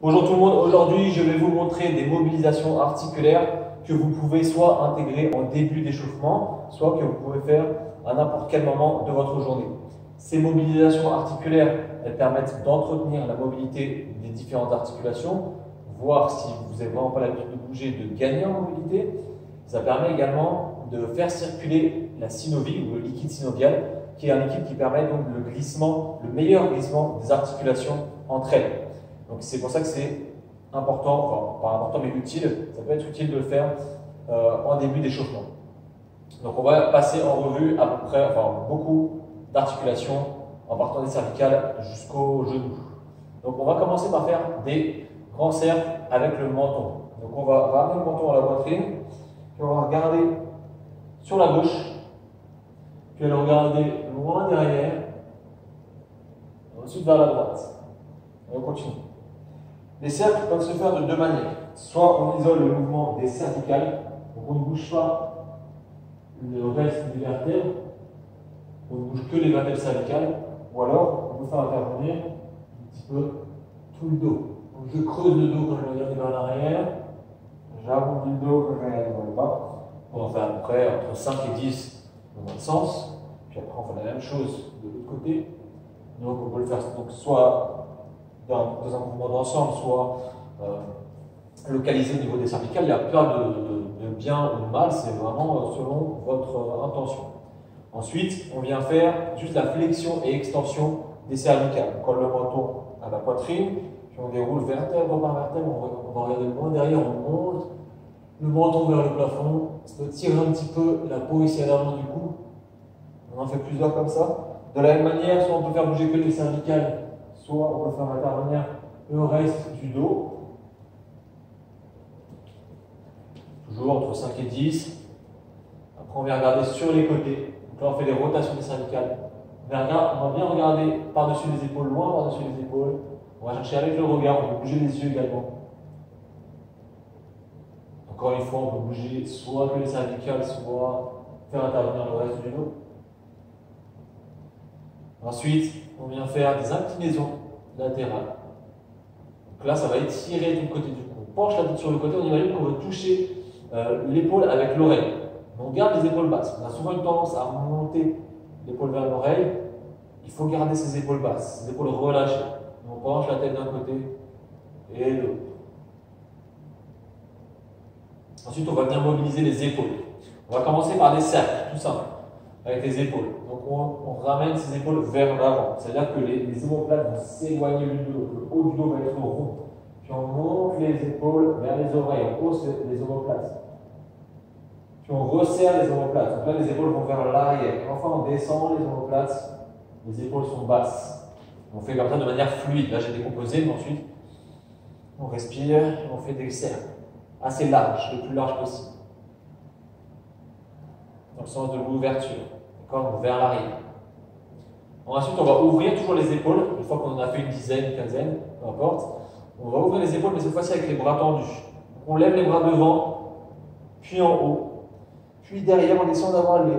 Bonjour tout le monde, aujourd'hui je vais vous montrer des mobilisations articulaires que vous pouvez soit intégrer en début d'échauffement, soit que vous pouvez faire à n'importe quel moment de votre journée. Ces mobilisations articulaires, elles permettent d'entretenir la mobilité des différentes articulations, voir si vous n'avez vraiment pas l'habitude de bouger, de gagner en mobilité. Ça permet également de faire circuler la synovie ou le liquide synovial, qui est un liquide qui permet donc le glissement, le meilleur glissement des articulations entre elles. Donc c'est pour ça que c'est important, enfin pas important mais utile, ça peut être utile de le faire en début d'échauffement. Donc on va passer en revue à peu près, enfin beaucoup d'articulations en partant des cervicales jusqu'au genou. Donc on va commencer par faire des grands cercles avec le menton. Donc on va ramener le menton à la poitrine, puis on va regarder sur la gauche, puis on va regarder loin derrière, et ensuite vers la droite. Et on continue. Les cercles peuvent se faire de deux manières. Soit on isole le mouvement des cervicales, donc on ne bouge pas le reste des vertèbres, on ne bouge que les vertèbres cervicales, ou alors on peut faire intervenir un petit peu tout le dos. Donc je creuse le dos quand je regarde vers l'arrière, j'arrondis le dos quand je regarde vers le bas. On en fait à peu près entre 5 et 10 dans un sens, puis après on fait la même chose de l'autre côté. Donc on peut le faire donc, soit dans un mouvement d'ensemble, soit localisé au niveau des cervicales. Il n'y a pas de bien ou de mal, c'est vraiment selon votre intention. Ensuite, on vient faire juste la flexion et extension des cervicales. On colle le menton à la poitrine, puis on déroule vertèbre par vertèbre, on va regarder loin derrière, on monte le menton vers le plafond, ça peut tirer un petit peu la peau ici à l'avant du cou. On en fait plusieurs comme ça. De la même manière, soit on peut faire bouger que les cervicales, soit on peut faire intervenir le reste du dos. Toujours entre 5 et 10. Après, on vient regarder sur les côtés. Donc là, on fait des rotations des cervicales. On va bien regarder par-dessus les épaules, loin par-dessus les épaules. On va chercher avec le regard, on peut bouger les yeux également. Encore une fois, on peut bouger soit que les cervicales, soit faire intervenir le reste du dos. Ensuite, on vient faire des inclinaisons latérales. Donc là, ça va étirer tout le côté du cou. On penche la tête sur le côté, on imagine qu'on veut toucher l'épaule avec l'oreille. On garde les épaules basses. On a souvent une tendance à monter l'épaule vers l'oreille. Il faut garder ses épaules basses, ses épaules relâchées. On penche la tête d'un côté et de l'autre. Ensuite, on va venir mobiliser les épaules. On va commencer par des cercles, tout simple, avec les épaules. Donc, on ramène ses épaules vers l'avant. C'est-à-dire que les omoplates vont s'éloigner l'une de l'autre. Le haut du dos va être rond. Puis on monte les épaules vers les oreilles, on hausse les omoplates. Puis on resserre les omoplates. Donc là, les épaules vont vers l'arrière. Et enfin, on descend les omoplates. Les épaules sont basses. On fait comme ça de manière fluide. Là, j'ai décomposé, mais ensuite, on respire et on fait des cercles assez larges, le plus large possible. Dans le sens de l'ouverture. D'accord, vers l'arrière. Ensuite, on va ouvrir toujours les épaules. Une fois qu'on en a fait une dizaine, une quinzaine, peu importe. On va ouvrir les épaules, mais cette fois-ci avec les bras tendus. Donc, on lève les bras devant, puis en haut. Puis derrière, on essaie d'avoir les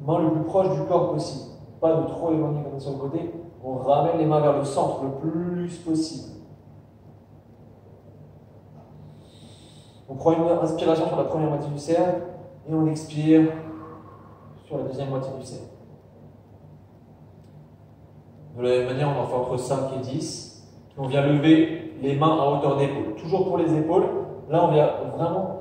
mains le plus proches du corps possible. Pas de trop éloigner comme ça sur le côté. On ramène les mains vers le centre le plus possible. On prend une inspiration sur la première moitié du cercle et on expire sur la deuxième moitié du cercle. De la même manière, on en fait entre 5 et 10. Puis on vient lever les mains à hauteur d'épaule. Toujours pour les épaules. Là, on vient vraiment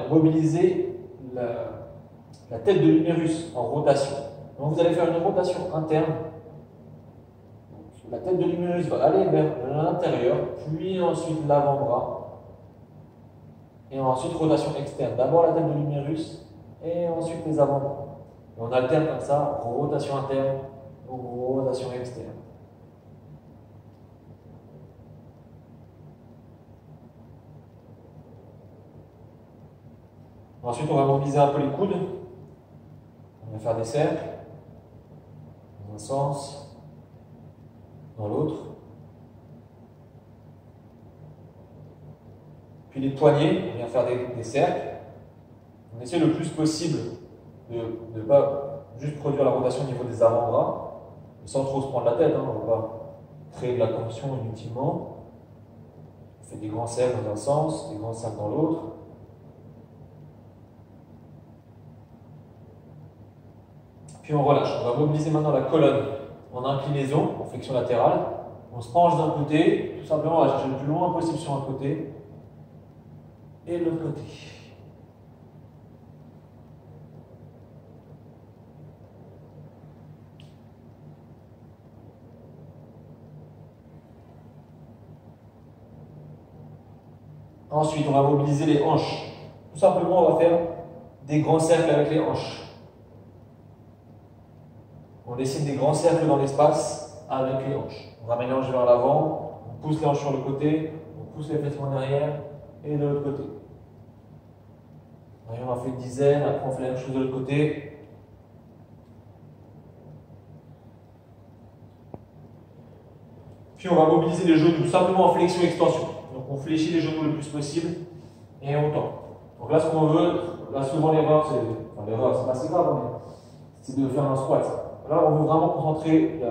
mobiliser la tête de l'humérus en rotation. Donc vous allez faire une rotation interne. La tête de l'humérus va aller vers l'intérieur, puis ensuite l'avant-bras. Et ensuite rotation externe. D'abord la tête de l'humérus et ensuite les avant-bras. On alterne comme ça, rotation interne ou rotation externe. Ensuite, on va mobiliser un peu les coudes. On va faire des cercles, dans un sens, dans l'autre. Puis les poignets, on vient faire des cercles. On essaie le plus possible de ne pas juste produire la rotation au niveau des avant-bras, sans trop se prendre la tête, hein, on ne va pas créer de la tension inutilement. On fait des grands cercles dans un sens, des grands cercles dans l'autre. Puis on relâche. On va mobiliser maintenant la colonne en inclinaison, en flexion latérale. On se penche d'un côté, tout simplement on va chercher le plus loin possible sur un côté et de l'autre côté. Ensuite, on va mobiliser les hanches. Tout simplement, on va faire des grands cercles avec les hanches. On dessine des grands cercles dans l'espace avec les hanches. On ramène les hanches vers l'avant, on pousse les hanches sur le côté, on pousse les fesses en arrière et de l'autre côté. On a fait une dizaine, après on fait la même chose de l'autre côté. Puis on va mobiliser les genoux, simplement en flexion-extension. Donc on fléchit les genoux le plus possible et on tend. Donc là ce qu'on veut, là souvent l'erreur, c'est pas si grave, mais c'est de faire un squat. Là on veut vraiment concentrer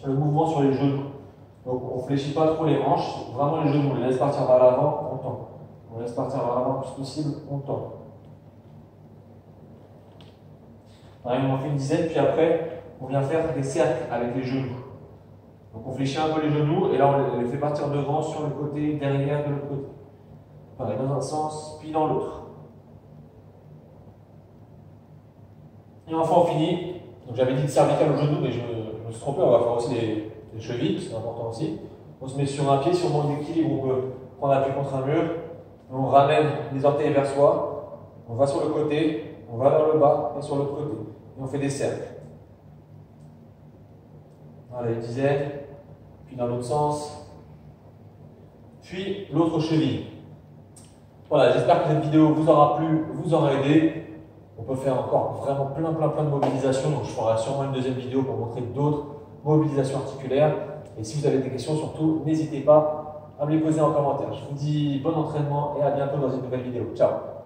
le mouvement sur les genoux. Donc on ne fléchit pas trop les hanches, vraiment les genoux, on les laisse partir vers l'avant, on tend. On laisse partir vers l'avant le plus possible, on tend. On en fait une dizaine, puis après on vient faire des cercles avec les genoux. Donc on fléchit un peu les genoux et là on les fait partir devant, sur le côté, derrière, de l'autre côté. Pareil, dans un sens, puis dans l'autre. Et enfin on finit. Donc j'avais dit de cervical au genou, mais je me suis trompé, on va faire aussi les chevilles, c'est important aussi. On se met sur un pied, si on manque d'équilibre, on peut prendre appui contre un mur. On ramène les orteils vers soi, on va sur le côté, on va vers le bas et sur l'autre côté. Et on fait des cercles. Voilà, une dizaine, puis dans l'autre sens, puis l'autre cheville. Voilà, j'espère que cette vidéo vous aura plu, vous aura aidé. On peut faire encore vraiment plein de mobilisations, donc je ferai sûrement une deuxième vidéo pour montrer d'autres mobilisations articulaires. Et si vous avez des questions, surtout, n'hésitez pas à me les poser en commentaire. Je vous dis bon entraînement et à bientôt dans une nouvelle vidéo. Ciao!